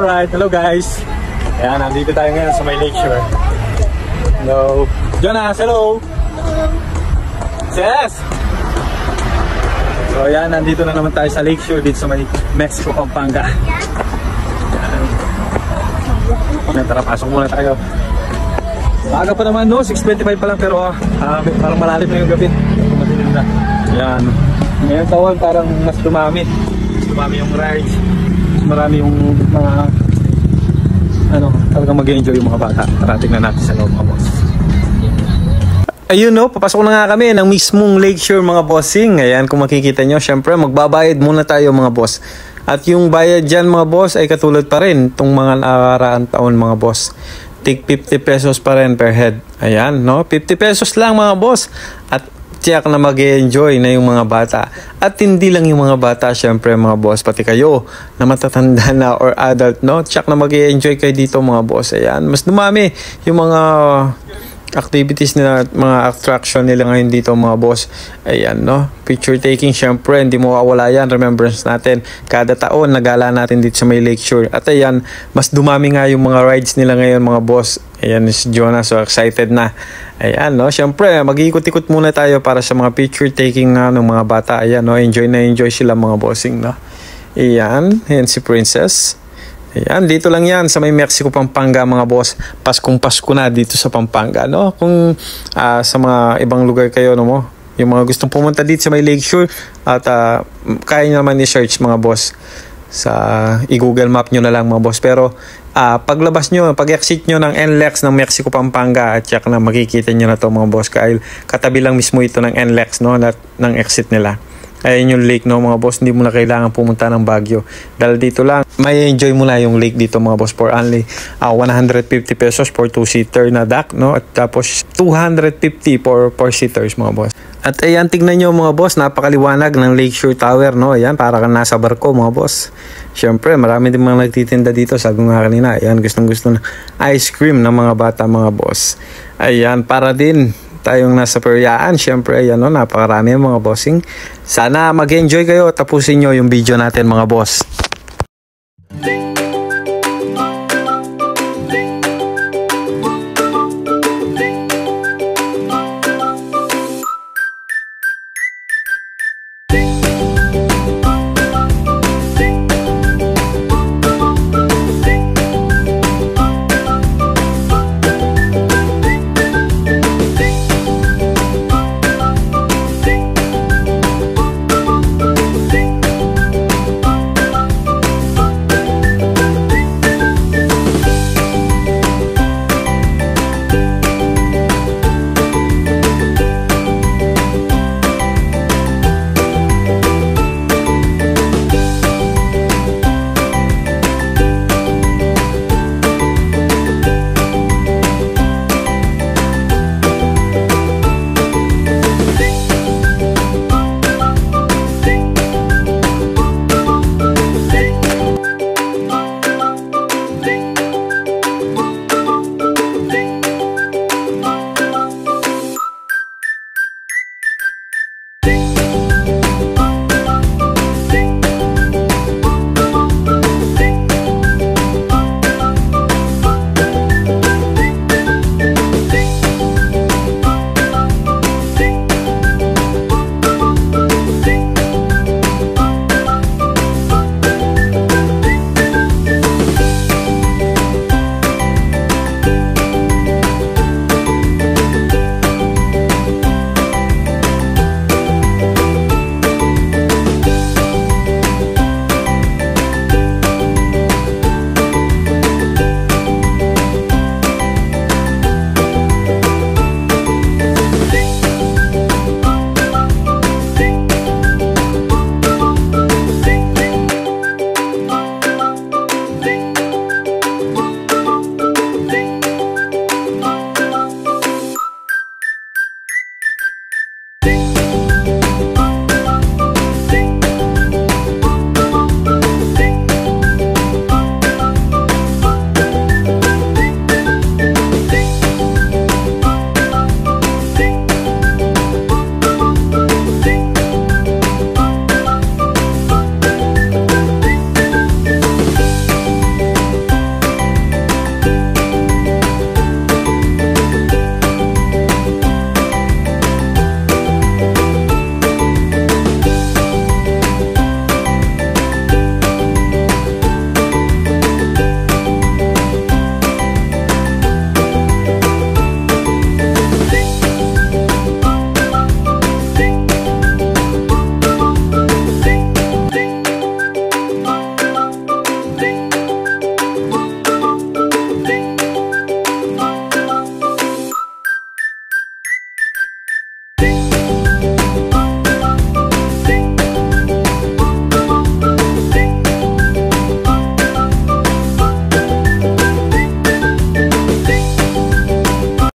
Alright, hello guys. Ayan, nandito tayo ngayon sa may lakeshore. Hello. Jonas, hello. Yes. So ayan, nandito na naman tayo sa lakeshore dito sa may Mexico, Pampanga. Ayan, tara, pasok muna tayo. Maaga pa naman, no? 6:25 pa lang, pero parang malalim na yung gabi. Madilim na. Ayan. Ngayon taon parang mas dumami. Mas dumami yung rides. Mas marami yung mga talagang mag-enjoy yung mga bata. Tara, tingnan natin sa loob, mga boss. Ayun, no, papasok na nga kami ng mismong lakeshore, mga bossing. Ayan, kung makikita nyo, syempre magbabayad muna tayo, mga boss. At yung bayad dyan, mga boss, ay katulad pa rin itong mga nakaraang taon, mga boss. Tig 50 pesos pa rin per head. Ayan, no, 50 pesos lang, mga boss. At tiyak na mag-enjoy na yung mga bata. At hindi lang yung mga bata, syempre mga boss, pati kayo na matatanda na or adult, no? Tiyak na mag-enjoy kayo dito, mga boss. Ayan, mas dumami yung mga activities nila, mga attraction nila ngayon dito, mga boss. Ayan, no? Picture taking, syempre, hindi mo mawawala yan. Remembrance natin. Kada taon, nagala natin dito sa may lakeshore. At ayan, mas dumami nga yung mga rides nila ngayon, mga boss. Ayan, si Jonas, so excited na. Ayan, no? Syempre, mag-iikot-ikot muna tayo para sa mga picture taking ng mga bata. Ayan, no? Enjoy na enjoy sila, mga bossing, no? Ayan, ayan si Princess. Ayan, dito lang yan sa may Mexico, Pampanga, mga boss. Paskong Pasko na dito sa Pampanga, no? Kung sa mga ibang lugar kayo, no mo, yung mga gustong pumunta dito sa may lakeshore at kaya nyo naman i-search, mga boss, sa i-google map nyo na lang, mga boss. Pero paglabas nyo, pag-exit nyo ng NLEX ng Mexico, Pampanga, at check na makikita nyo na to, mga boss, kahit katabi lang mismo ito ng NLEX, no, ng exit nila. Ayan yung lake, no, mga boss. Hindi mo na kailangan pumunta ng Baguio. Dahil dito lang, may enjoy mo na yung lake dito, mga boss, for only 150 pesos for 2-seater na deck, no? At tapos 250 for 4-seaters, mga boss. At ayan, tignan nyo, mga boss, napakaliwanag ng Lakeshore Tower, no? Ayan, para kang nasa barko, mga boss. Siyempre, marami din mga nagtitinda dito. Sabi nga kanina, ayan, gustong-gusto ng ice cream ng mga bata, mga boss. Ayan, para din tayong nasa peryaan, syempre, ayan, no, napakarami mga bossing. Sana mag-enjoy kayo, tapusin nyo yung video natin, mga boss.